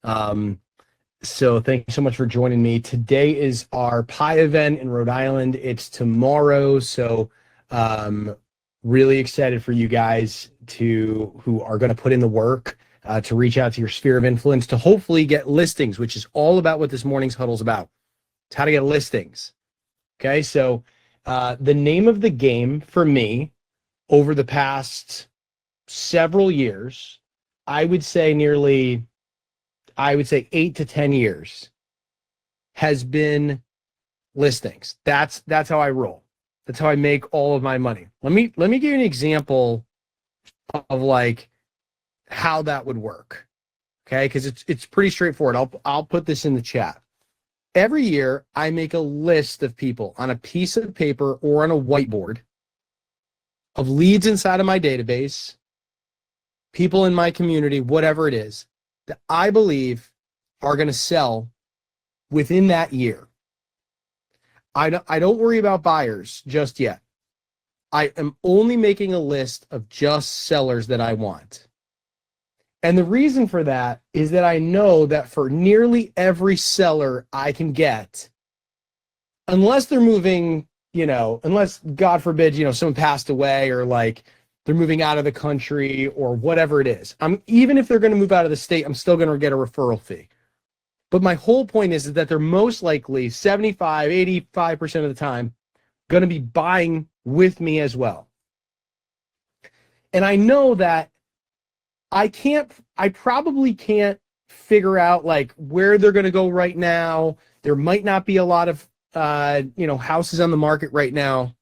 Um, so thank you so much for joining me. Today is our pie event in Rhode Island. It's tomorrow. So um, really excited for you guys who are going to put in the work to reach out to your sphere of influence to hopefully get listings, which is all about what this morning's huddle is about. It's how to get listings. Okay. So the name of the game for me over the past several years, I would say 8 to 10 years has been listings. That's how I roll. That's how I make all of my money. Let me give you an example of like how that would work. Okay? Because it's pretty straightforward. I'll put this in the chat. Every year I make a list of people on a piece of paper or on a whiteboard of leads inside of my database, people in my community, whatever it is, that I believe are going to sell within that year. I don't worry about buyers just yet. I am only making a list of just sellers that I want. And the reason for that is that I know that for nearly every seller I can get, unless they're moving, unless God forbid, someone passed away or like they're moving out of the country or whatever it is. Even if they're going to move out of the state, I'm still going to get a referral fee. But my whole point is that they're most likely 75, 85% of the time going to be buying with me as well. And I know that I probably can't figure out like where they're going to go right now. There might not be a lot of, houses on the market right now.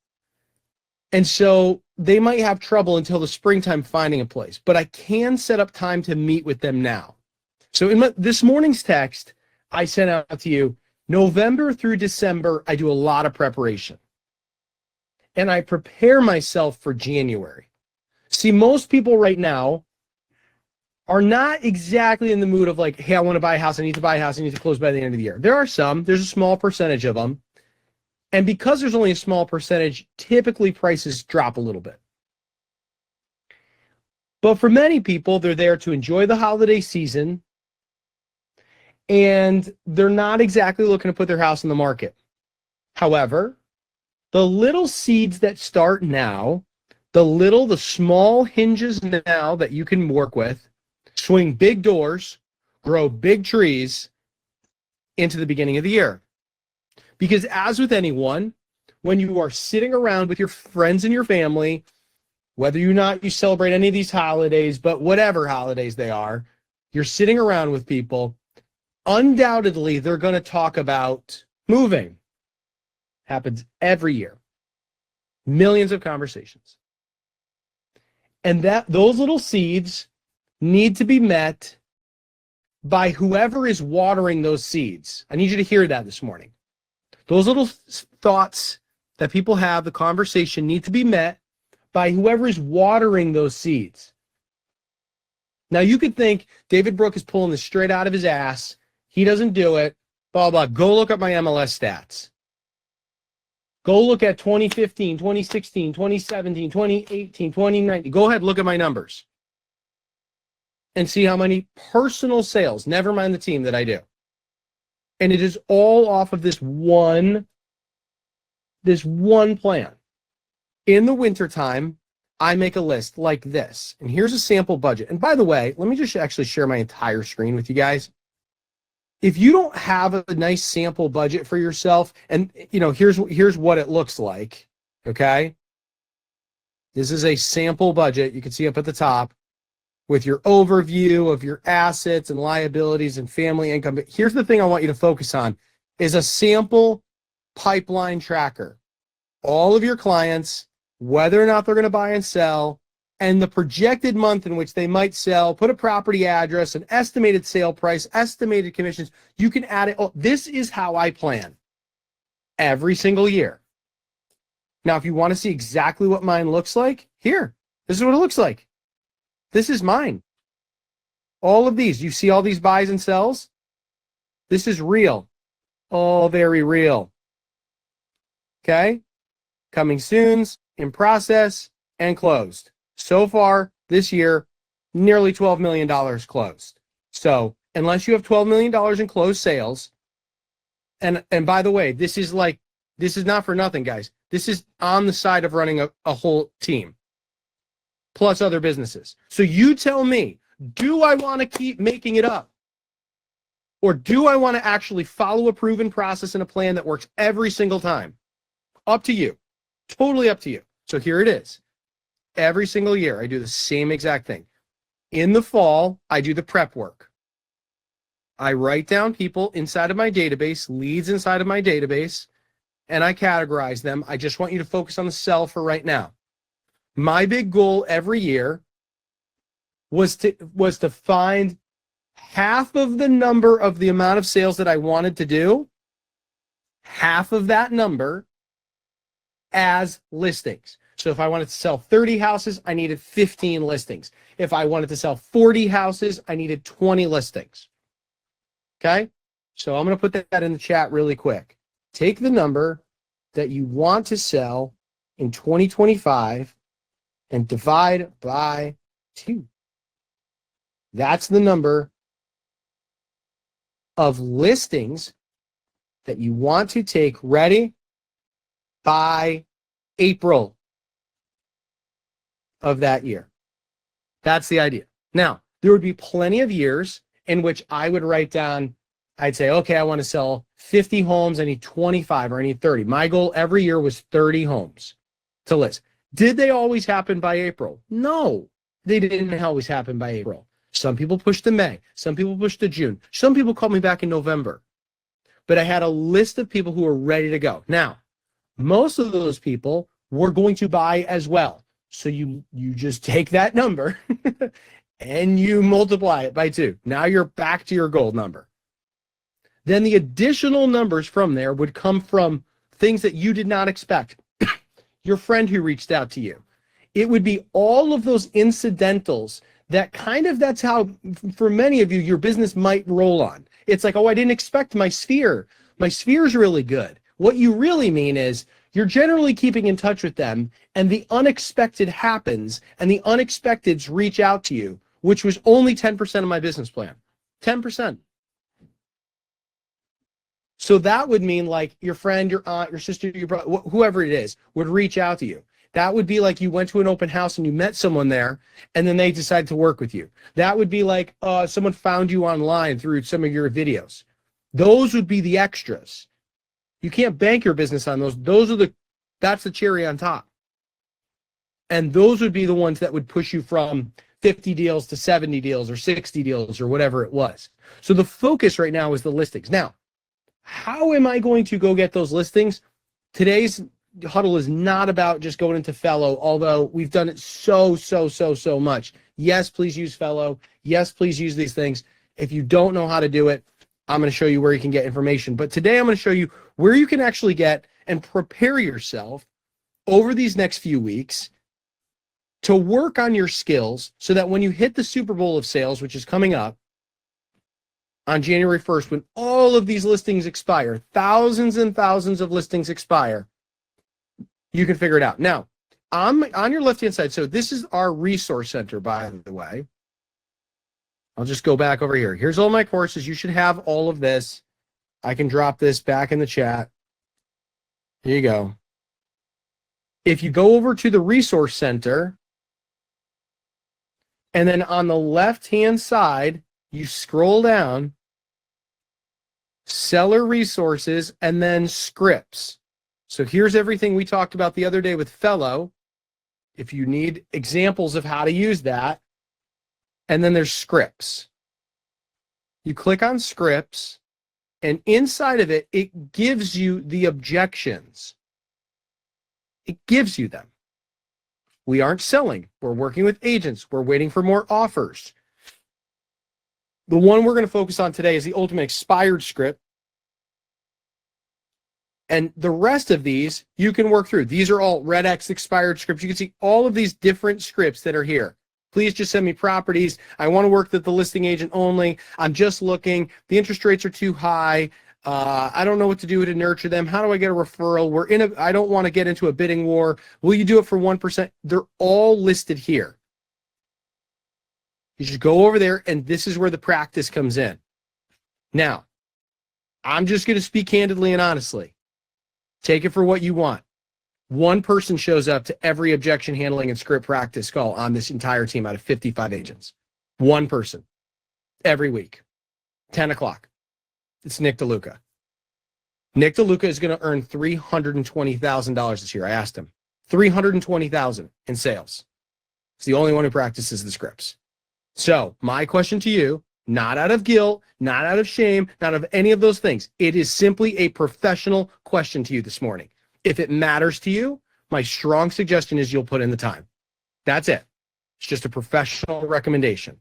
And so they might have trouble until the springtime finding a place, but I can set up time to meet with them now. So in this morning's text, I sent out to you, November through December, I do a lot of preparation. And I prepare myself for January. See, most people right now are not exactly in the mood of like, hey, I want to buy a house, I need to buy a house, I need to close by the end of the year. There's a small percentage of them. And because there's only a small percentage, typically prices drop a little bit. But for many people, they're there to enjoy the holiday season, and they're not exactly looking to put their house in the market. However, the little seeds that start now, the small hinges now that you can work with, swing big doors, grow big trees into the beginning of the year. Because as with anyone, when you are sitting around with your friends and your family, whether or not you celebrate any of these holidays, but whatever holidays they are, you're sitting around with people, undoubtedly they're going to talk about moving. Happens every year. Millions of conversations. And those little seeds need to be met by whoever is watering those seeds. I need you to hear that this morning. Those little thoughts that people have, the conversation, need to be met by whoever is watering those seeds. Now, you could think David Brooke is pulling this straight out of his ass. He doesn't do it. Blah, blah. Go look up my MLS stats. Go look at 2015, 2016, 2017, 2018, 2019. Go ahead, look at my numbers. And see how many personal sales, never mind the team, that I do. And it is all off of this one plan. In the wintertime, I make a list like this. And here's a sample budget. And by the way, let me just actually share my entire screen with you guys. If you don't have a nice sample budget for yourself, and here's what it looks like, okay? This is a sample budget. You can see up at the top with your overview of your assets and liabilities and family income. But here's the thing I want you to focus on is a sample pipeline tracker. All of your clients, whether or not they're going to buy and sell, and the projected month in which they might sell, put a property address, an estimated sale price, estimated commissions. You can add it. Oh, this is how I plan every single year. Now, if you want to see exactly what mine looks like, here, this is what it looks like. This is mine. All of these, you see all these buys and sells? This is real. All very real. Okay? Coming soons, in process, and closed. So far this year, nearly $12 million closed. So, unless you have $12 million in closed sales. And by the way, this is not for nothing, guys. This is on the side of running a whole team plus other businesses. So you tell me, do I want to keep making it up? Or do I want to actually follow a proven process and a plan that works every single time? Up to you. Totally up to you. So here it is. Every single year, I do the same exact thing. In the fall, I do the prep work. I write down people inside of my database, leads inside of my database, and I categorize them. I just want you to focus on the sell for right now. My big goal every year was to find half of the number of the amount of sales that I wanted to do, half of that number as listings. So if I wanted to sell 30 houses, I needed 15 listings. If I wanted to sell 40 houses, I needed 20 listings. Okay? So I'm going to put that in the chat really quick. Take the number that you want to sell in 2025 and divide by 2. That's the number of listings that you want to take ready by April of that year. That's the idea. Now, there would be plenty of years in which I would write down, I'd say, okay, I want to sell 50 homes. I need 25 or I need 30. My goal every year was 30 homes to list. Did they always happen by April? No, they didn't always happen by April. Some people pushed to May. Some people pushed to June. Some people called me back in November. But I had a list of people who were ready to go. Now, most of those people were going to buy as well. So you just take that number and you multiply it by 2. Now you're back to your goal number. Then the additional numbers from there would come from things that you did not expect. Your friend who reached out to you. It would be all of those incidentals that that's how, for many of you, your business might roll on. It's like, oh, I didn't expect my sphere. My sphere is really good. What you really mean is you're generally keeping in touch with them, and the unexpected happens, and the unexpecteds reach out to you, which was only 10% of my business plan. 10%. So that would mean like your friend, your aunt, your sister, your brother, whoever it is, would reach out to you. That would be like you went to an open house and you met someone there, and then they decided to work with you. That would be like someone found you online through some of your videos. Those would be the extras. You can't bank your business on those. That's the cherry on top. And those would be the ones that would push you from 50 deals to 70 deals or 60 deals or whatever it was. So the focus right now is the listings. Now, how am I going to go get those listings? Today's huddle is not about just going into Fellow, although we've done it so much. Yes, please use Fellow. Yes, please use these things. If you don't know how to do it, I'm going to show you where you can get information. But today I'm going to show you where you can actually get and prepare yourself over these next few weeks to work on your skills so that when you hit the Super Bowl of sales, which is coming up on January 1st, when all of these listings expire, thousands and thousands of listings expire, you can figure it out. Now, on your left-hand side, so this is our resource center, by the way. I'll just go back over here. Here's all my courses. You should have all of this. I can drop this back in the chat. Here you go. If you go over to the resource center, and then on the left-hand side, you scroll down, seller resources, and then scripts. So here's everything we talked about the other day with Fellow. If you need examples of how to use that, and then there's scripts. You click on scripts, and inside of it, it gives you the objections. It gives you them. We aren't selling. We're working with agents. We're waiting for more offers. The one we're going to focus on today is the ultimate expired script. And the rest of these you can work through. These are all Red X expired scripts. You can see all of these different scripts that are here. Please just send me properties. I want to work with the listing agent only. I'm just looking. The interest rates are too high. I don't know what to do to nurture them. How do I get a referral? I don't want to get into a bidding war. Will you do it for 1%? They're all listed here. You just go over there, and this is where the practice comes in. Now, I'm just going to speak candidly and honestly. Take it for what you want. One person shows up to every objection handling and script practice call on this entire team out of 55 agents. One person every week, 10 o'clock. It's Nick DeLuca. Nick DeLuca is going to earn $320,000 this year. I asked him. $320,000 in sales. He's the only one who practices the scripts. So my question to you, not out of guilt, not out of shame, not out of any of those things. It is simply a professional question to you this morning. If it matters to you, my strong suggestion is you'll put in the time. That's it. It's just a professional recommendation.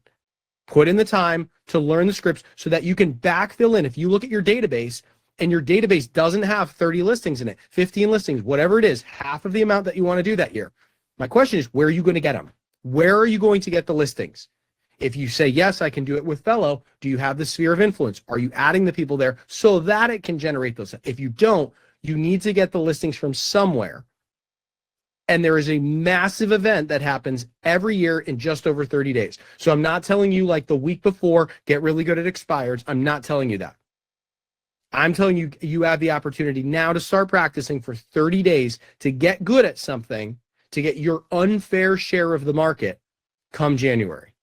Put in the time to learn the scripts so that you can backfill in. If you look at your database and your database doesn't have 30 listings in it, 15 listings, whatever it is, half of the amount that you want to do that year. My question is, where are you going to get them? Where are you going to get the listings? If you say, yes, I can do it with Fellow, do you have the sphere of influence? Are you adding the people there so that it can generate those? If you don't, you need to get the listings from somewhere. And there is a massive event that happens every year in just over 30 days. So I'm not telling you like the week before, get really good at expireds. I'm not telling you that. I'm telling you, you have the opportunity now to start practicing for 30 days to get good at something, to get your unfair share of the market come January.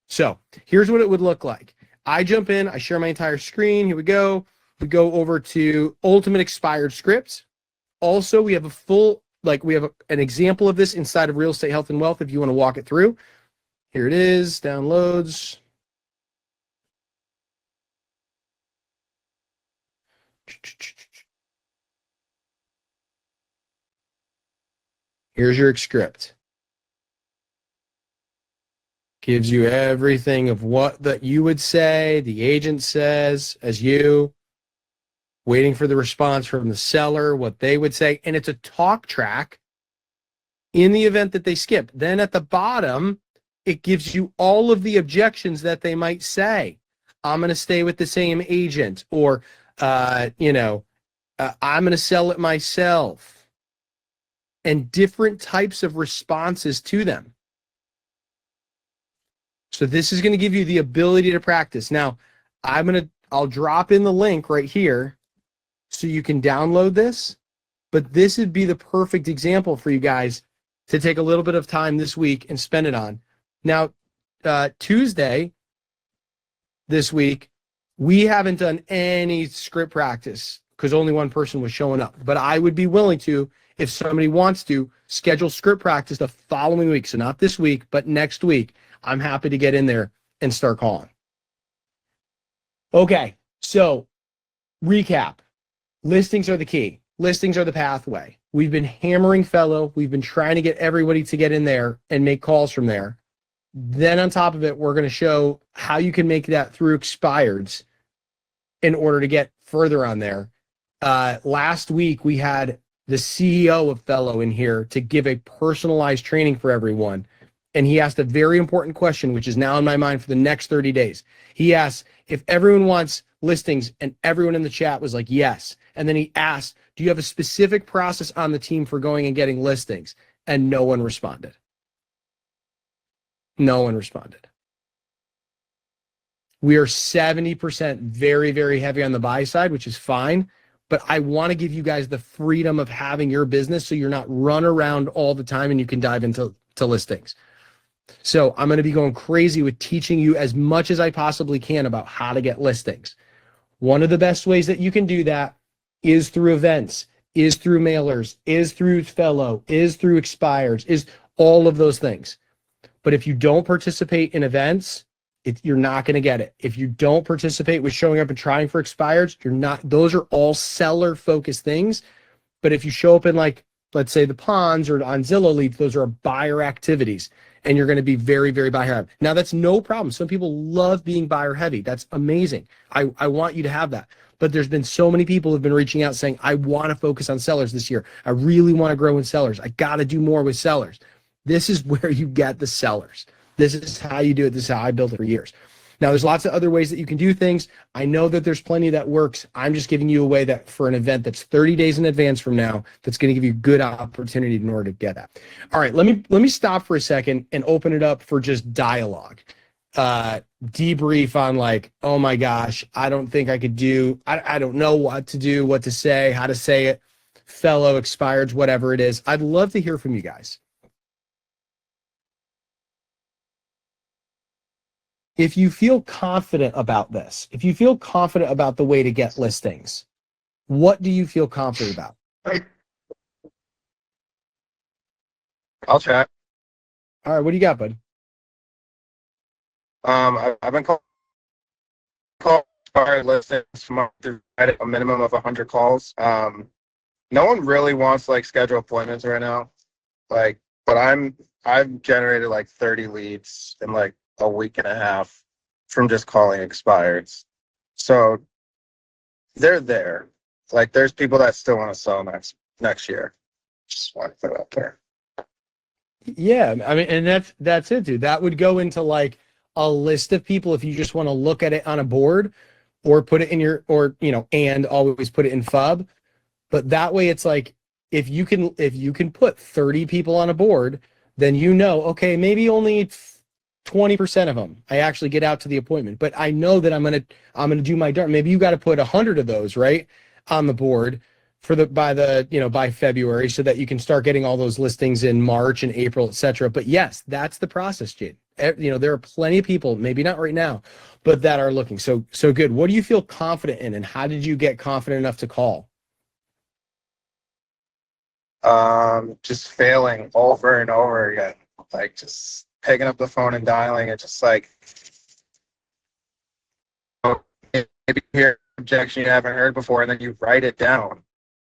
So here's what it would look like. I jump in, I share my entire screen. Here we go. We go over to Ultimate Expired Scripts. Also, we have a full, an example of this inside of Real Estate Health and Wealth if you want to walk it through. Here it is, downloads. Here's your script. Gives you everything of what that you would say, the agent says, as you, waiting for the response from the seller, what they would say. And it's a talk track in the event that they skip. Then at the bottom, it gives you all of the objections that they might say. I'm going to stay with the same agent, or, I'm going to sell it myself, and different types of responses to them. So this is going to give you the ability to practice. Now, I'll drop in the link right here so you can download this, but this would be the perfect example for you guys to take a little bit of time this week and spend it on. Now, Tuesday this week, we haven't done any script practice because only one person was showing up, but I would be willing to, if somebody wants to, schedule script practice the following week. So not this week, but next week. I'm happy to get in there and start calling. Okay, so recap. Listings are the key. Listings are the pathway. We've been hammering Fellow. We've been trying to get everybody to get in there and make calls from there. Then on top of it, we're going to show how you can make that through expireds in order to get further on there. Last week, we had the CEO of Fellow in here to give a personalized training for everyone. And he asked a very important question, which is now in my mind for the next 30 days. He asked if everyone wants listings, and everyone in the chat was like, yes. And then he asked, do you have a specific process on the team for going and getting listings? And no one responded. No one responded. We are 70% very, very heavy on the buy side, which is fine. But I want to give you guys the freedom of having your business so you're not run around all the time and you can dive into listings. So I'm going to be going crazy with teaching you as much as I possibly can about how to get listings. One of the best ways that you can do that is through events, is through mailers, is through Fellow, is through expireds, is all of those things. But if you don't participate in events, you're not going to get it. If you don't participate with showing up and trying for expireds, you're not. Those are all seller focused things. But if you show up in, like, let's say the Ponds or on Zillow leads, those are buyer activities. And you're going to be very, very buyer heavy. Now, that's no problem. Some people love being buyer heavy. That's amazing. I want you to have that. But there's been so many people who've been reaching out saying, I want to focus on sellers this year. I really want to grow in sellers. I got to do more with sellers. This is where you get the sellers. This is how you do it. This is how I built it for years. Now, there's lots of other ways that you can do things. I know that there's plenty that works. I'm just giving you a way that for an event that's 30 days in advance from now, that's going to give you good opportunity in order to get that. All right, let me stop for a second and open it up for just dialogue. debrief on like, oh my gosh, I don't think I could do, I don't know what to do, what to say, how to say it, fellow expireds, whatever it is. I'd love to hear from you guys. If you feel confident about this, if you feel confident about the way to get listings, what do you feel confident about? I'll chat. All right, what do you got, bud? I've been called expired listings to a minimum of 100 calls. No one really wants like schedule appointments right now. Like, but I've generated like 30 leads in like a week and a half from just calling expireds. So they're there. Like, there's people that still want to sell next year. Just want to put it out there. Yeah, I mean, and that's it, dude. That would go into like a list of people if you just want to look at it on a board or put it in your or and always put it in FUB. But that way it's like if you can put 30 people on a board, then okay, maybe only 20% of them I actually get out to the appointment. But I know that I'm gonna do my darn. Maybe you got to put 100 of those right on the board for the by February so that you can start getting all those listings in March and April, etc. But yes, that's the process, Jade. There are plenty of people, maybe not right now, but that are looking. So good. What do you feel confident in, and how did you get confident enough to call? Just failing over and over again. Like, just picking up the phone and dialing it, just like, maybe hear an objection you haven't heard before, and then you write it down,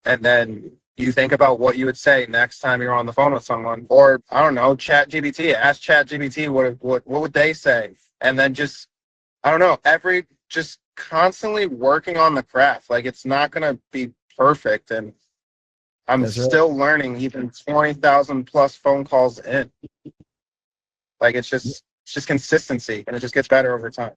and then you think about what you would say next time you're on the phone with someone. Or I don't know, Chat GBT. Ask Chat GBT what would they say, and then just, I don't know, just constantly working on the craft. Like, it's not gonna be perfect, and I'm That's right. still learning even 20,000 plus phone calls in. Like, it's just consistency, and it just gets better over time.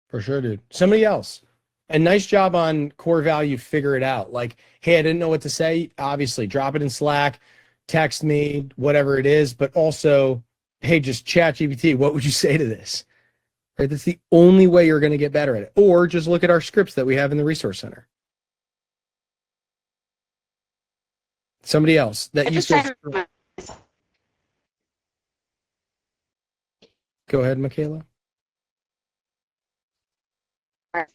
For sure, dude. Somebody else. And nice job on core value. Figure it out. Like, hey, I didn't know what to say. Obviously, drop it in Slack, text me, whatever it is. But also, hey, just chat GPT. What would you say to this? Right. That's the only way you're going to get better at it. Or just look at our scripts that we have in the resource center. Somebody else that I you just feel. try to Go ahead, Michaela. I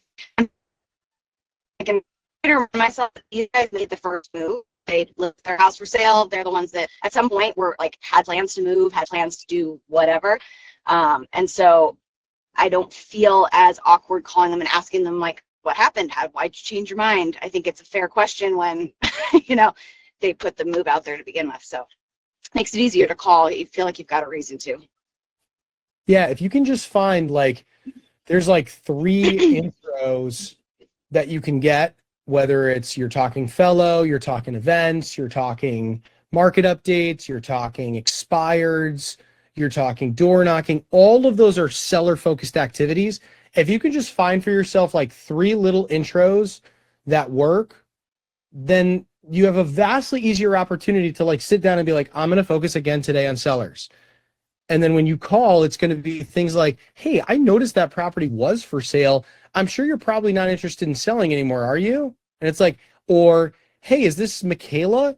can remind myself that these guys made the first move. They list their house for sale. They're the ones that at some point were like had plans to move, had plans to do whatever. And so I don't feel as awkward calling them and asking them like, what happened? Why'd you change your mind? I think it's a fair question when, they put the move out there to begin with. So it makes it easier to call. You feel like you've got a reason to. Yeah, if you can just find like, there's like 3 intros that you can get, whether it's you're talking fellow, you're talking events, you're talking market updates, you're talking expireds, you're talking door knocking. All of those are seller focused activities. If you can just find for yourself like 3 little intros that work, then you have a vastly easier opportunity to like sit down and be like, I'm going to focus again today on sellers. And then when you call, it's going to be things like, hey, I noticed that property was for sale. I'm sure you're probably not interested in selling anymore, are you? And it's like, or, hey, is this Michaela?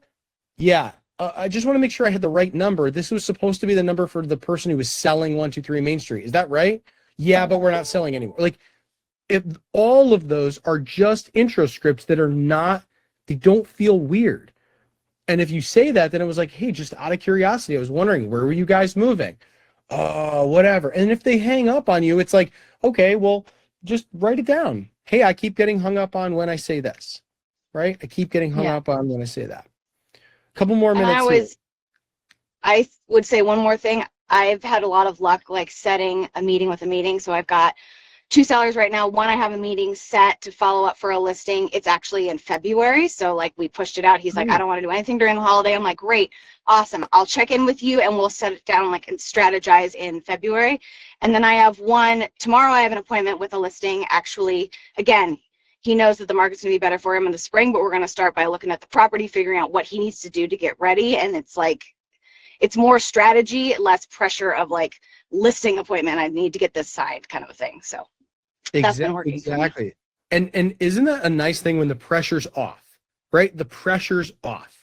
Yeah. I just want to make sure I had the right number. This was supposed to be the number for the person who was selling 123 Main Street. Is that right? Yeah, but we're not selling anymore. Like, if all of those are just intro scripts that are not, they don't feel weird. And if you say that, then it was like, hey, just out of curiosity, I was wondering, where were you guys moving? Oh, whatever. And if they hang up on you, it's like, okay, well, just write it down. Hey, I keep getting hung up on when I say this, right? I keep getting hung Yeah. up on when I say that. A couple more And minutes here. I would say one more thing. I've had a lot of luck like setting a meeting with a meeting. So I've got 2 sellers right now. One, I have a meeting set to follow up for a listing. It's actually in February. So like we pushed it out. He's like, I don't want to do anything during the holiday. I'm like, great, awesome. I'll check in with you and we'll set it down like and strategize in February. And then I have one tomorrow. I have an appointment with a listing. Actually, again, he knows that the market's going to be better for him in the spring, but we're going to start by looking at the property, figuring out what he needs to do to get ready. And it's like, it's more strategy, less pressure of like listing appointment. I need to get this signed, kind of a thing. So that's been working for me. Exactly. And isn't that a nice thing when the pressure's off, right? The pressure's off.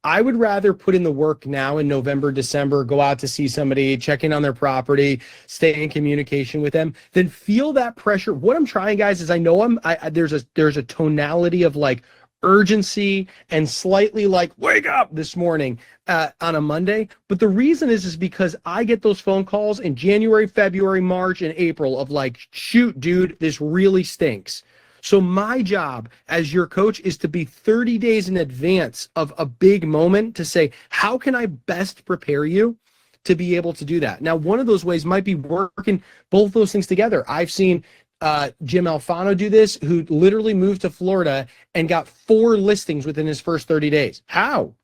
I would rather put in the work now in November, December, go out to see somebody, check in on their property, stay in communication with them, than feel that pressure. What I'm trying, guys, is I know there's a tonality of like urgency and slightly like wake up this morning on a Monday. But the reason is because I get those phone calls in January, February, March, and April of like, shoot, dude, this really stinks. So my job as your coach is to be 30 days in advance of a big moment to say, how can I best prepare you to be able to do that? Now, one of those ways might be working both those things together. I've seen Jim Alfano do this, who literally moved to Florida and got 4 listings within his first 30 days. How?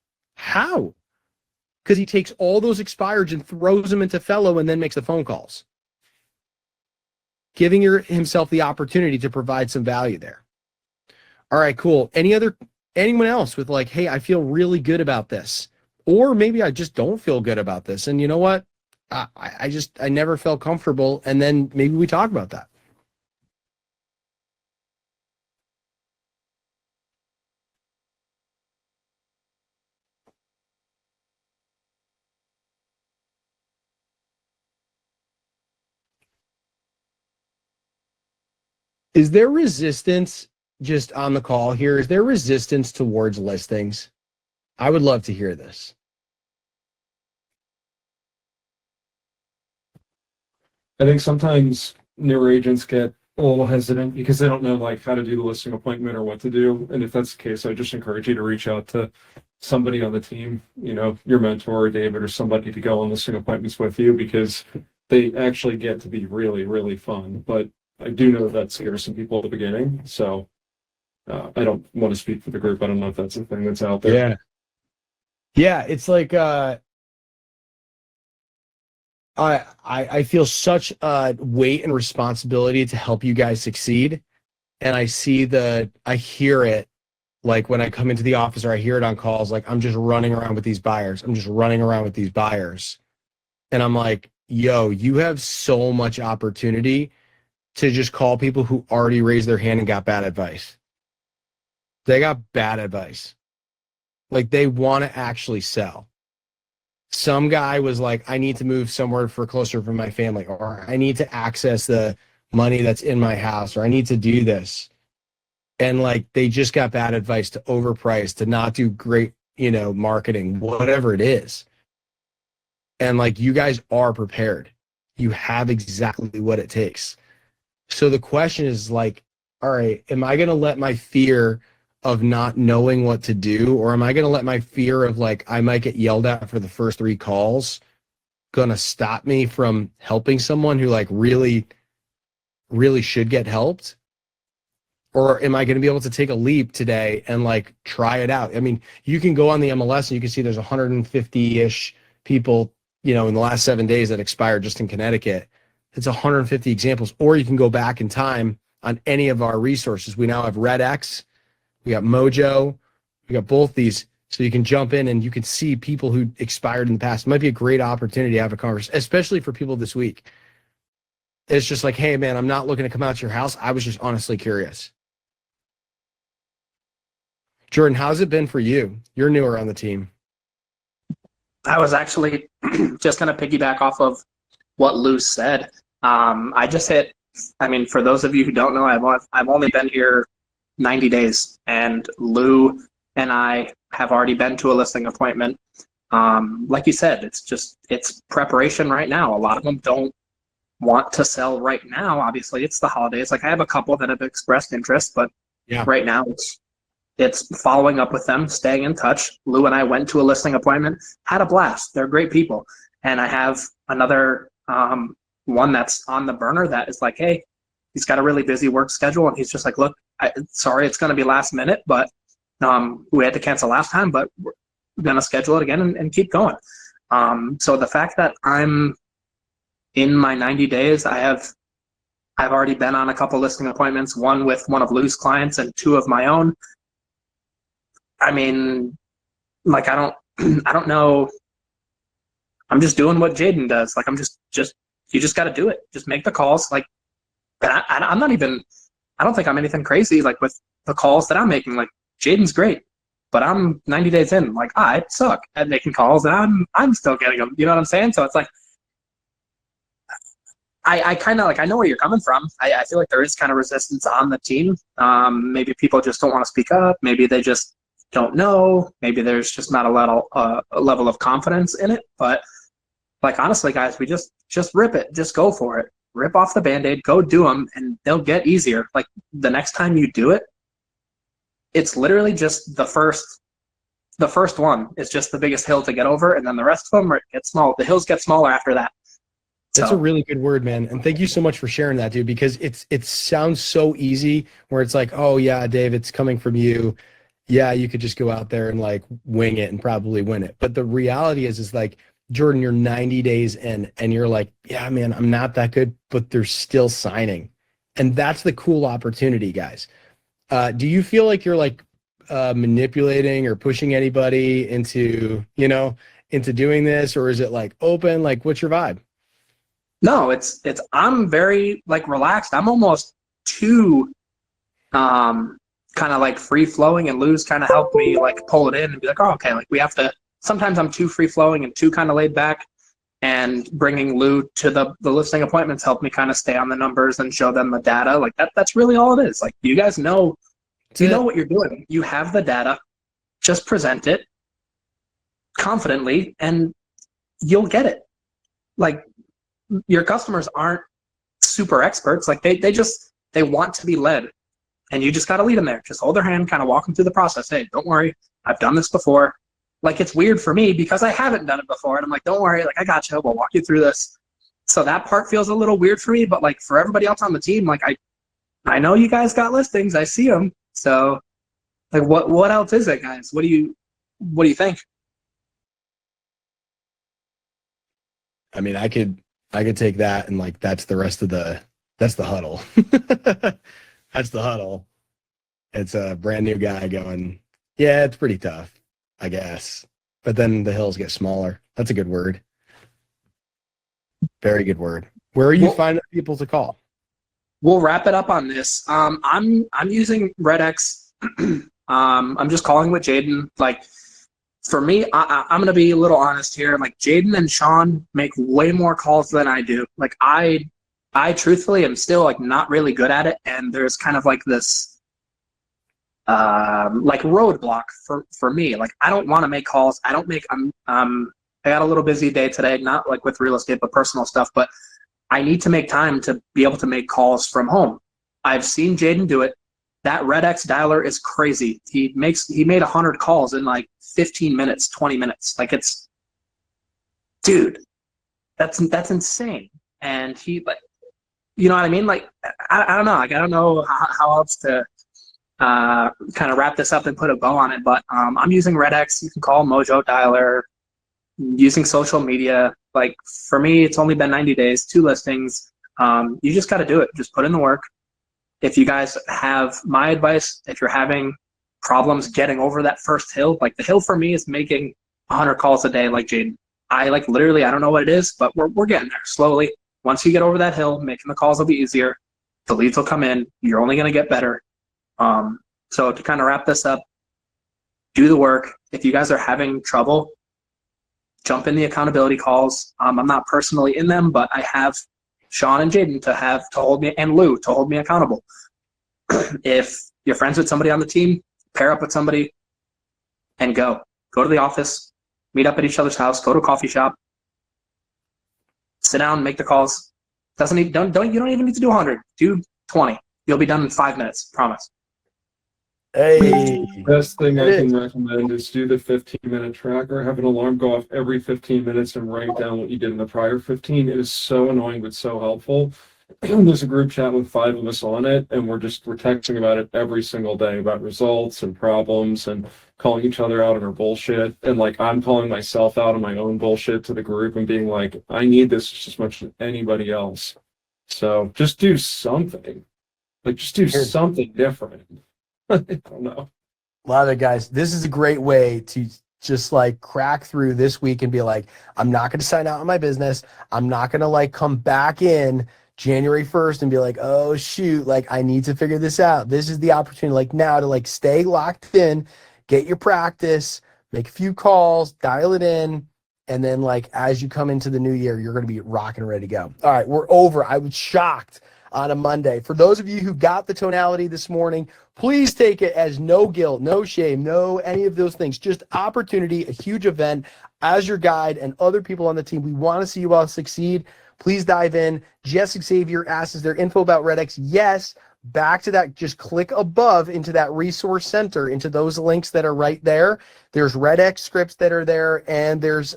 Because he takes all those expireds and throws them into Fellow and then makes the phone calls, giving himself the opportunity to provide some value there. All right, cool. Anyone else with like, hey, I feel really good about this, or maybe I just don't feel good about this, and you know what? I never felt comfortable, and then maybe we talk about that. Is there resistance just on the call here? Is there resistance towards listings? I would love to hear this. I think sometimes newer agents get a little hesitant because they don't know like how to do the listing appointment or what to do. And if that's the case, I just encourage you to reach out to somebody on the team, you know, your mentor, David, or somebody to go on listing appointments with you, because they actually get to be really, really fun. But I do know that scares some people at the beginning. So I don't want to speak for the group. I don't know if that's a thing that's out there. Yeah. Yeah, it's like I feel such a weight and responsibility to help you guys succeed. And I hear it like when I come into the office, or I hear it on calls, like I'm just running around with these buyers. And I'm like, yo, you have so much opportunity to just call people who already raised their hand and got bad advice. They got bad advice. Like they want to actually sell. Some guy was like, I need to move somewhere for closer for my family, or I need to access the money that's in my house, or I need to do this. And like, they just got bad advice to overprice, to not do great, marketing, whatever it is. And like, you guys are prepared. You have exactly what it takes. So the question is like, all right, am I going to let my fear of not knowing what to do, or am I going to let my fear of like, I might get yelled at for the first 3 calls going to stop me from helping someone who like really, really should get helped? Or am I going to be able to take a leap today and like try it out? I mean, you can go on the MLS and you can see there's 150-ish people, in the last 7 days that expired just in Connecticut. It's 150 examples. Or you can go back in time on any of our resources. We now have RedX, we got Mojo, we got both these. So you can jump in and you can see people who expired in the past. It might be a great opportunity to have a conversation, especially for people this week. It's just like, hey man, I'm not looking to come out to your house. I was just honestly curious. Jordan, how's it been for you? You're newer on the team. I was actually just going to piggyback off of what Lou said. For those of you who don't know, I've only been here 90 days, and Lou and I have already been to a listing appointment. Like you said, it's preparation right now. A lot of them don't want to sell right now. Obviously, it's the holidays. Like I have a couple that have expressed interest, but right now it's following up with them, staying in touch. Lou and I went to a listing appointment, had a blast. They're great people. And I have another one that's on the burner that is like, hey, he's got a really busy work schedule. And he's just like, look, sorry, it's going to be last minute, but we had to cancel last time, but we're going to schedule it again and keep going. So the fact that I'm in my 90 days, I've already been on a couple listing appointments, one with one of Lou's clients and 2 of my own. I mean, like, I don't know. I'm just doing what Jaden does. Like, I'm just You just got to do it. Just make the calls. Like, but I'm not even, I don't think I'm anything crazy like with the calls that I'm making. Like, Jaden's great, but I'm 90 days in. Like, I suck at making calls, and I'm still getting them. You know what I'm saying? So it's like, I kind of like, I know where you're coming from. I feel like there is kind of resistance on the team. Maybe people just don't want to speak up. Maybe they just don't know. Maybe there's just not a level of confidence in it. But like, honestly, guys, we just rip it. Just go for it. Rip off the Band-Aid, go do them, and they'll get easier. Like, the next time you do it, it's literally just the first one is just the biggest hill to get over, and then the rest of them get small. The hills get smaller after that. That's a really good word, man. And thank you so much for sharing that, dude, because it sounds so easy where it's like, oh yeah, Dave, it's coming from you. Yeah, you could just go out there and like wing it and probably win it. But the reality is like, Jordan, you're 90 days in and you're like, yeah, man, I'm not that good, but they're still signing. And that's the cool opportunity, guys. Do you feel like you're like manipulating or pushing anybody into, into doing this, or is it like open? Like, what's your vibe? No, it's I'm very like relaxed. I'm almost too kind of like free flowing, and Lou's kind of helped me like pull it in and be like, oh, okay, like we have to. Sometimes I'm too free flowing and too kind of laid back, and bringing Lou to the listing appointments helped me kind of stay on the numbers and show them the data. Like that's really all it is. Like, you guys know, you know what you're doing. You have the data, just present it confidently, and you'll get it. Like, your customers aren't super experts. Like, they want to be led, and you just got to lead them there. Just hold their hand, kind of walk them through the process. Hey, don't worry, I've done this before. Like, it's weird for me because I haven't done it before, and I'm like, don't worry, like, I got you. We'll walk you through this. So that part feels a little weird for me, but like for everybody else on the team, like I know you guys got listings. I see them. So like, what else is it, guys? What do you think? I mean, I could take that and like that's the rest of that's the huddle. That's the huddle. It's a brand new guy going, yeah, it's pretty tough, I guess. But then the hills get smaller. That's a good word. Very good word. Where are you finding people to call? We'll wrap it up on this. I'm using RedX. I'm just calling with Jaden. Like, for me, I'm gonna be a little honest here. Like, Jaden and Sean make way more calls than I do. Like, I truthfully am still like not really good at it, and there's kind of like this like roadblock for me. Like, I don't want to make calls. I don't make. I got a little busy day today, not like with real estate, but personal stuff. But I need to make time to be able to make calls from home. I've seen Jaden do it. That RedX dialer is crazy. He made 100 calls in like 15 minutes, 20 minutes. Like, it's, dude, that's insane. And he, like, you know what I mean? Like, I don't know. Like, I don't know how else to kind of wrap this up and put a bow on it. But I'm using RedX. You can call Mojo Dialer. Using social media. Like, for me, it's only been 90 days, 2 listings. You just got to do it. Just put in the work. If you guys have my advice, if you're having problems getting over that first hill, like the hill for me is making 100 calls a day, like Jaden. I like literally, I don't know what it is, but we're getting there slowly. Once you get over that hill, making the calls will be easier. The leads will come in. You're only going to get better. So to kind of wrap this up, do the work. If you guys are having trouble, jump in the accountability calls. I'm not personally in them, but I have Sean and Jaden to hold me, and Lou to hold me accountable. If you're friends with somebody on the team, pair up with somebody and go to the office, meet up at each other's house, go to a coffee shop, sit down, make the calls. You don't even need to do 100. Do 20. You'll be done in 5 minutes. Promise. Hey, Best thing I can recommend is do the 15-minute tracker. Have an alarm go off every 15 minutes and write down what you did in the prior 15. It is so annoying but so helpful. There's a group chat with 5 of us on it, and we're texting about it every single day about results and problems and calling each other out on our bullshit. And like, I'm calling myself out on my own bullshit to the group and being like, I need this just as much as anybody else. So just do something. Like, just do something different. I don't know. Love it, guys. This is a great way to just like crack through this week and be like, I'm not going to sign out on my business. I'm not going to like come back in January 1st and be like, oh shoot, like I need to figure this out. This is the opportunity like now to like stay locked in, get your practice, make a few calls, dial it in. And then like, as you come into the new year, you're going to be rocking and ready to go. All right, we're over. I was shocked on a Monday. For those of you who got the tonality this morning, please take it as no guilt, no shame, no any of those things. Just opportunity, a huge event as your guide and other people on the team. We want to see you all succeed. Please dive in. Jessica Xavier asks, is there info about RedX? Yes. Back to that, just click above into that resource center, into those links that are right there. There's RedX scripts that are there, and there's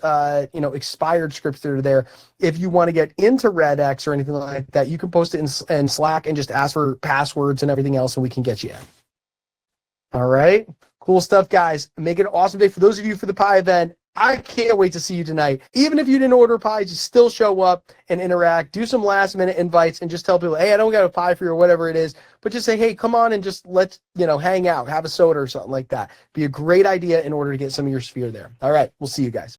expired scripts that are there. If you want to get into RedX or anything like that, you can post it in Slack and just ask for passwords and everything else, and we can get you in. All right, cool stuff, guys. Make it an awesome day. For those of you for the pie event, I can't wait to see you tonight. Even if you didn't order pie, just still show up and interact. Do some last minute invites and just tell people, hey, I don't got a pie for you or whatever it is. But just say, hey, come on and just let's, hang out, have a soda or something like that. Be a great idea in order to get some of your sphere there. All right, we'll see you guys.